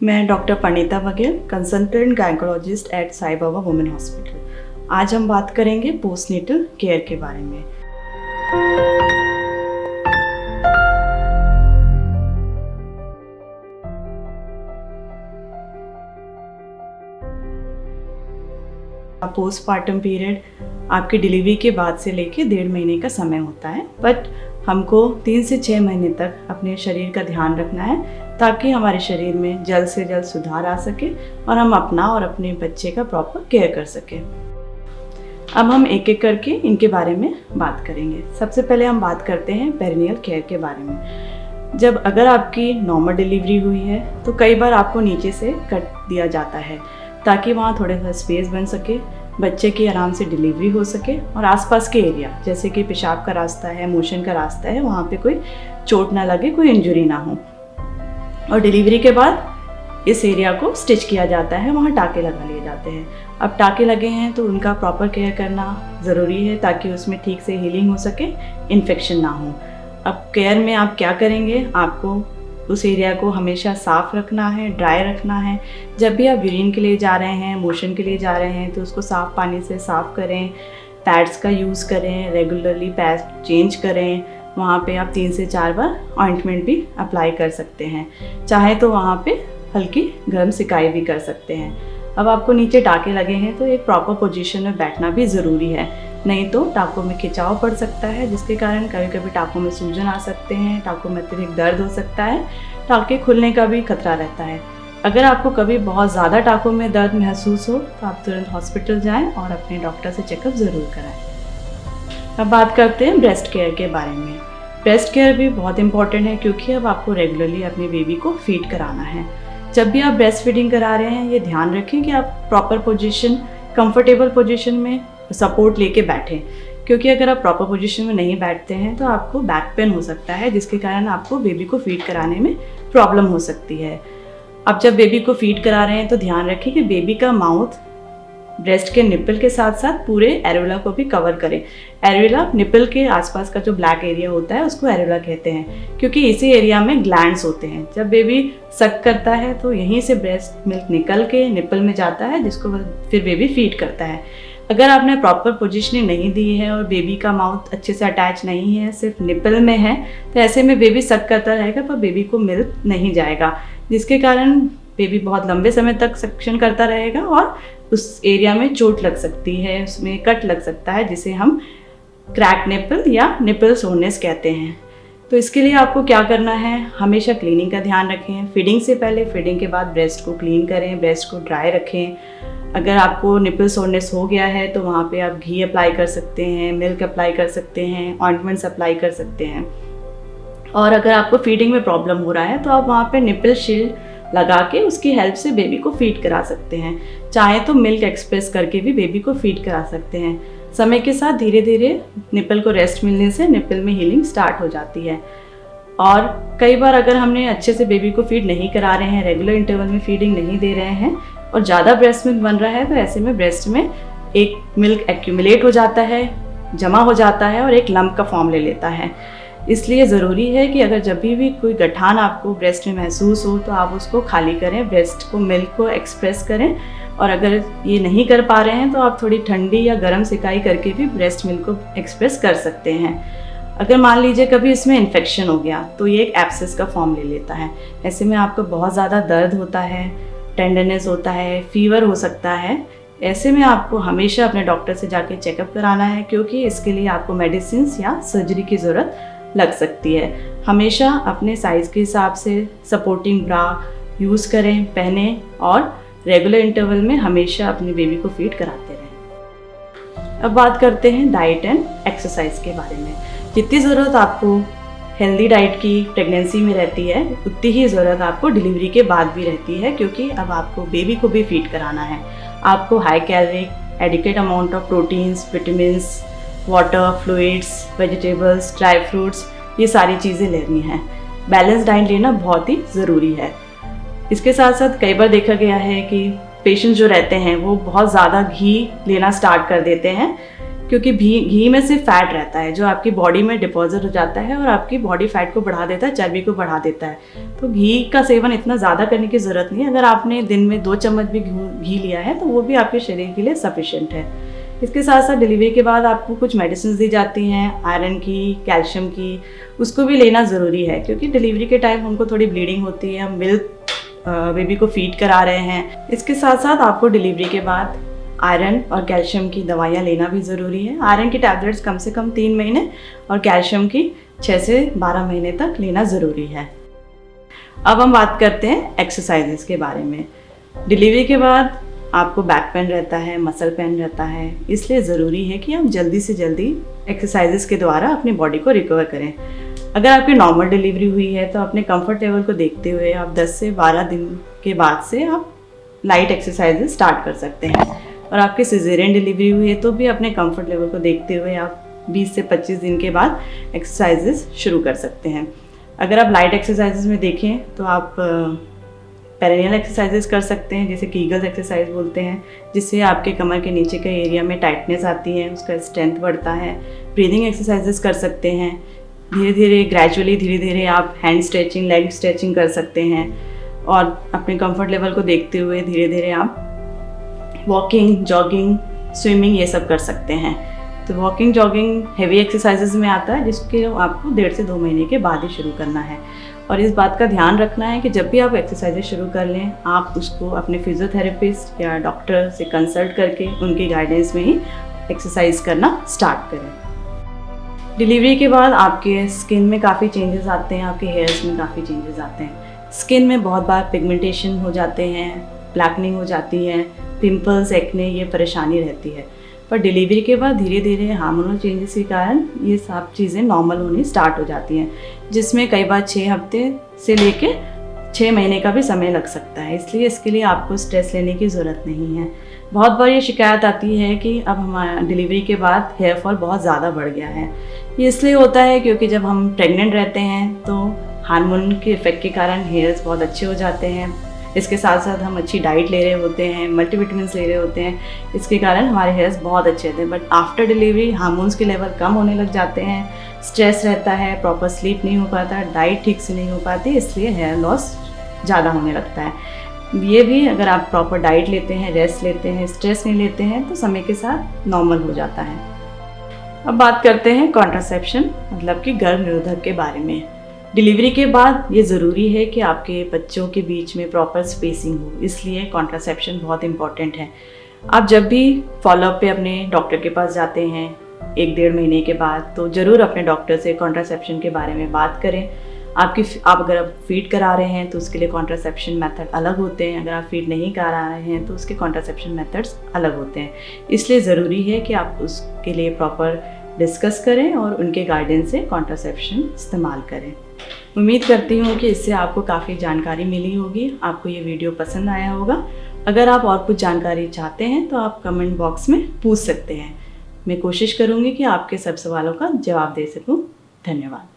मैं doctor Panita Baghel, consultant gynaecologist at Sai Baba women hospital. आज हम बात करेंगे पोस्टनेटल केयर के बारे में। पोस्टपार्टम पीरियड आपकी डिलीवरी के बाद से लेके 1.5 महीने का समय होता है, बट हमको 3 से 6 महीने तक अपने शरीर का ध्यान रखना है ताकि हमारे शरीर में जल्द से जल्द सुधार आ सके और हम अपना और अपने बच्चे का प्रॉपर केयर कर सकें। अब हम एक एक करके इनके बारे में बात करेंगे। सबसे पहले हम बात करते हैं पेरिनियल केयर के बारे में। जब अगर आपकी नॉर्मल डिलीवरी हुई है तो कई बार आपको नीचे से कट दिया जाता है ताकि वहाँ थोड़ा सा स्पेस बन सके, बच्चे की आराम से डिलीवरी हो सके और आसपास के एरिया जैसे कि पेशाब का रास्ता है, मोशन का रास्ता है, वहाँ पे कोई चोट ना लगे, कोई इंजरी ना हो। और डिलीवरी के बाद इस एरिया को स्टिच किया जाता है, वहाँ टाँके लगा लिए जाते हैं। अब टाँके लगे हैं तो उनका प्रॉपर केयर करना ज़रूरी है ताकि उसमें ठीक से हीलिंग हो सके, इन्फेक्शन ना हो। अब केयर में आप क्या करेंगे, आपको उस एरिया को हमेशा साफ़ रखना है, ड्राई रखना है। जब भी आप यूरिन के लिए जा रहे हैं, मोशन के लिए जा रहे हैं तो उसको साफ़ पानी से साफ़ करें, पैड्स का यूज़ करें, रेगुलरली पैड चेंज करें। वहाँ पे आप 3 से 4 बार ऑइंटमेंट भी अप्लाई कर सकते हैं, चाहे तो वहाँ पे हल्की गर्म सिकाई भी कर सकते हैं। अब आपको नीचे टाँके लगे हैं तो एक प्रॉपर पोजीशन में बैठना भी ज़रूरी है, नहीं तो टाँकों में खिंचाव पड़ सकता है जिसके कारण कभी कभी टाँकों में सूजन आ सकते हैं, टाँकों में अत्यधिक दर्द हो सकता है, टाँके खुलने का भी खतरा रहता है। अगर आपको कभी बहुत ज़्यादा टाँकों में दर्द महसूस हो तो आप तुरंत हॉस्पिटल जाएं और अपने डॉक्टर से चेकअप ज़रूर कराएं। अब बात करते हैं ब्रेस्ट केयर के बारे में। ब्रेस्ट केयर भी बहुत इंपॉर्टेंट है क्योंकि अब आपको रेगुलरली अपने बेबी को फीड कराना है। जब भी आप ब्रेस्ट फीडिंग करा रहे हैं ये ध्यान रखें कि आप प्रॉपर पोजीशन, कंफर्टेबल पोजीशन में सपोर्ट लेके बैठें, क्योंकि अगर आप प्रॉपर पोजीशन में नहीं बैठते हैं तो आपको बैक पेन हो सकता है जिसके कारण आपको बेबी को फीड कराने में प्रॉब्लम हो सकती है। अब जब बेबी को फीड करा रहे हैं तो ध्यान रखें कि बेबी का माउथ ब्रेस्ट के निपल के साथ साथ पूरे एरोला को भी कवर करें। एरोला निपल के आसपास का जो ब्लैक एरिया होता है उसको एरोला कहते हैं, क्योंकि इसी एरिया में ग्लैंड्स होते हैं। जब बेबी सक करता है तो यहीं से ब्रेस्ट मिल्क निकल के निपल में जाता है जिसको फिर बेबी फीड करता है। अगर आपने प्रॉपर पोजीशनिंग नहीं दी है और बेबी का माउथ अच्छे से अटैच नहीं है, सिर्फ निपल में है, तो ऐसे में बेबी सक करता रहेगा पर बेबी को मिल्क नहीं जाएगा, जिसके कारण बेबी बहुत लंबे समय तक सक्शन करता रहेगा और उस एरिया में चोट लग सकती है, उसमें कट लग सकता है जिसे हम क्रैक निपल या निपल सोरनेस कहते हैं। तो इसके लिए आपको क्या करना है, हमेशा क्लीनिंग का ध्यान रखें। फीडिंग से पहले, फीडिंग के बाद ब्रेस्ट को क्लीन करें, ब्रेस्ट को ड्राई रखें। अगर आपको निपल सोरनेस हो गया है तो वहाँ पे आप घी अप्लाई कर सकते हैं, मिल्क अप्लाई कर सकते हैं, ऑइंटमेंट्स अप्लाई कर सकते हैं। और अगर आपको फीडिंग में प्रॉब्लम हो रहा है तो आप वहाँ पे निपल शील्ड लगा के उसकी हेल्प से बेबी को फीड करा सकते हैं। चाहे तो मिल्क एक्सप्रेस करके भी बेबी को फीड करा सकते हैं। समय के साथ धीरे धीरे निपल को रेस्ट मिलने से निपल में हीलिंग स्टार्ट हो जाती है। और कई बार अगर हमने अच्छे से बेबी को फीड नहीं करा रहे हैं, रेगुलर इंटरवल में फीडिंग नहीं दे रहे हैं और ज़्यादा ब्रेस्ट मिल्क बन रहा है तो ऐसे में ब्रेस्ट में एक मिल्क एक्यूमुलेट हो जाता है, जमा हो जाता है और एक लंप का फॉर्म ले लेता है। इसलिए ज़रूरी है कि अगर जब भी कोई गठान आपको ब्रेस्ट में महसूस हो तो आप उसको खाली करें, ब्रेस्ट को मिल्क को एक्सप्रेस करें। और अगर ये नहीं कर पा रहे हैं तो आप थोड़ी ठंडी या गर्म सिकाई करके भी ब्रेस्ट मिल्क को एक्सप्रेस कर सकते हैं। अगर मान लीजिए कभी इसमें इन्फेक्शन हो गया तो ये एक एब्सेस का फॉर्म ले लेता है। ऐसे में आपको बहुत ज़्यादा दर्द होता है, टेंडरनेस होता है, फीवर हो सकता है। ऐसे में आपको हमेशा अपने डॉक्टर से जाके चेकअप कराना है, क्योंकि इसके लिए आपको मेडिसिन या सर्जरी की ज़रूरत लग सकती है। हमेशा अपने साइज़ के हिसाब से सपोर्टिंग ब्रा यूज़ करें, पहने और रेगुलर इंटरवल में हमेशा अपने बेबी को फीड कराते रहें। अब बात करते हैं डाइट एंड एक्सरसाइज के बारे में। जितनी ज़रूरत आपको हेल्दी डाइट की प्रेगनेंसी में रहती है उतनी ही ज़रूरत आपको डिलीवरी के बाद भी रहती है, क्योंकि अब आपको बेबी को भी फीड कराना है। आपको high caloric, adequate amount of proteins, vitamins, water, fluids, vegetables, dry fruits, ये सारी चीज़ें लेनी हैं। बैलेंस डाइट लेना बहुत ही ज़रूरी है। इसके साथ साथ कई बार देखा गया है कि पेशेंट जो रहते हैं वो बहुत ज़्यादा घी लेना स्टार्ट कर देते हैं, क्योंकि घी में सिर्फ फैट रहता है जो आपकी बॉडी में डिपॉजिट हो जाता है और आपकी बॉडी फैट को बढ़ा देता है, चर्बी को बढ़ा देता है। तो घी का सेवन इतना ज़्यादा करने की ज़रूरत नहीं है। अगर आपने दिन में 2 चम्मच भी घी लिया है तो वो भी आपके शरीर के लिए सफिशिएंट है। इसके साथ साथ डिलीवरी के बाद आपको कुछ मेडिसिन दी जाती हैं, आयरन की, कैल्शियम की, उसको भी लेना ज़रूरी है क्योंकि डिलीवरी के टाइम हमको थोड़ी ब्लीडिंग होती है, हम मिल्क बेबी को फीड करा रहे हैं। इसके साथ साथ आपको डिलीवरी के बाद आयरन और कैल्शियम की दवाइयाँ लेना भी ज़रूरी है। आयरन की टैबलेट्स कम से कम 3 महीने और कैल्शियम की 6 से 12 महीने तक लेना ज़रूरी है। अब हम बात करते हैं एक्सरसाइजेस के बारे में। डिलीवरी के बाद आपको बैक पेन रहता है, मसल पेन रहता है, इसलिए ज़रूरी है कि आप जल्दी से जल्दी एक्सरसाइजेस के द्वारा अपनी बॉडी को रिकवर करें। अगर आपकी नॉर्मल डिलीवरी हुई है तो अपने कंफर्ट लेवल को देखते हुए आप 10 से 12 दिन के बाद से आप लाइट एक्सरसाइजेस स्टार्ट कर सकते हैं। और आपकी सिजेरियन डिलीवरी हुई है तो भी अपने कंफर्ट लेवल को देखते हुए आप 20 से 25 दिन के बाद एक्सरसाइजेस शुरू कर सकते हैं। अगर आप लाइट एक्सरसाइजेस में देखें तो आप पेरिनियल एक्सरसाइजेस कर सकते हैं, जैसे कीगल्स एक्सरसाइज बोलते हैं, जिससे आपके कमर के नीचे के एरिया में टाइटनेस आती है, उसका स्ट्रेंथ बढ़ता है। ब्रीदिंग एक्सरसाइजेस कर सकते हैं। धीरे धीरे ग्रेजुअली धीरे धीरे आप हैंड स्ट्रेचिंग, लेग स्ट्रेचिंग कर सकते हैं और अपने कंफर्ट लेवल को देखते हुए धीरे धीरे आप वॉकिंग, जॉगिंग, स्विमिंग ये सब कर सकते हैं। तो वॉकिंग, जॉगिंग हेवी एक्सरसाइजेज में आता है जिसके आपको 1.5 से 2 महीने के बाद ही शुरू करना है। और इस बात का ध्यान रखना है कि जब भी आप एक्सरसाइजेज शुरू कर लें आप उसको अपने फिजियोथेरेपिस्ट या डॉक्टर से कंसल्ट करके उनकी गाइडेंस में ही एक्सरसाइज करना स्टार्ट करें। डिलीवरी के बाद आपके स्किन में काफ़ी चेंजेस आते हैं, आपके हेयर्स में काफ़ी चेंजेस आते हैं। स्किन में बहुत बार पिगमेंटेशन हो जाते हैं, ब्लैकनिंग हो जाती है, पिंपल्स, एक्ने, ये परेशानी रहती है। पर डिलीवरी के बाद धीरे धीरे हार्मोनल चेंजेस के कारण ये सब चीज़ें नॉर्मल होनी स्टार्ट हो जाती हैं, जिसमें कई बार 6 हफ्ते से लेके 6 महीने का भी समय लग सकता है। इसलिए इसके लिए आपको स्ट्रेस लेने की ज़रूरत नहीं है। बहुत बार ये शिकायत आती है कि अब हमारा डिलीवरी के बाद हेयर फॉल बहुत ज़्यादा बढ़ गया है। ये इसलिए होता है क्योंकि जब हम प्रेग्नेंट रहते हैं तो हार्मोन के इफ़ेक्ट के कारण हेयर्स बहुत अच्छे हो जाते हैं। इसके साथ साथ हम अच्छी डाइट ले रहे होते हैं, मल्टीविटामिन्स ले रहे होते हैं, इसके कारण हमारे हेयर्स बहुत अच्छे होते हैं। बट आफ्टर डिलीवरी हार्मोन्स के लेवल कम होने लग जाते हैं, स्ट्रेस रहता है, प्रॉपर स्लीप नहीं हो पाता, डाइट ठीक से नहीं हो पाती, इसलिए हेयर लॉस ज़्यादा होने लगता है। ये भी अगर आप प्रॉपर डाइट लेते हैं, रेस्ट लेते हैं, स्ट्रेस नहीं लेते हैं तो समय के साथ नॉर्मल हो जाता है। अब बात करते हैं कॉन्ट्रासेप्शन मतलब कि गर्भ निरोधक के बारे में। डिलीवरी के बाद ये ज़रूरी है कि आपके बच्चों के बीच में प्रॉपर स्पेसिंग हो, इसलिए कॉन्ट्रासेप्शन बहुत इम्पॉर्टेंट है। आप जब भी फॉलोअप पे अपने डॉक्टर के पास जाते हैं 1-1.5 महीने के बाद तो ज़रूर अपने डॉक्टर से कॉन्ट्रासेप्शन के बारे में बात करें। आप अगर आप फीड करा रहे हैं तो उसके लिए कॉन्ट्रासेप्शन मेथड अलग होते हैं, अगर आप फीड नहीं करा रहे हैं तो उसके कॉन्ट्रासेप्शन मेथड्स अलग होते हैं। इसलिए ज़रूरी है कि आप उसके लिए प्रॉपर डिस्कस करें और उनके गाइडेंस से कॉन्ट्रासेप्शन इस्तेमाल करें। उम्मीद करती हूँ कि इससे आपको काफ़ी जानकारी मिली होगी, आपको ये वीडियो पसंद आया होगा। अगर आप और कुछ जानकारी चाहते हैं तो आप कमेंट बॉक्स में पूछ सकते हैं। मैं कोशिश करूँगी कि आपके सब सवालों का जवाब दे सकूँ। धन्यवाद।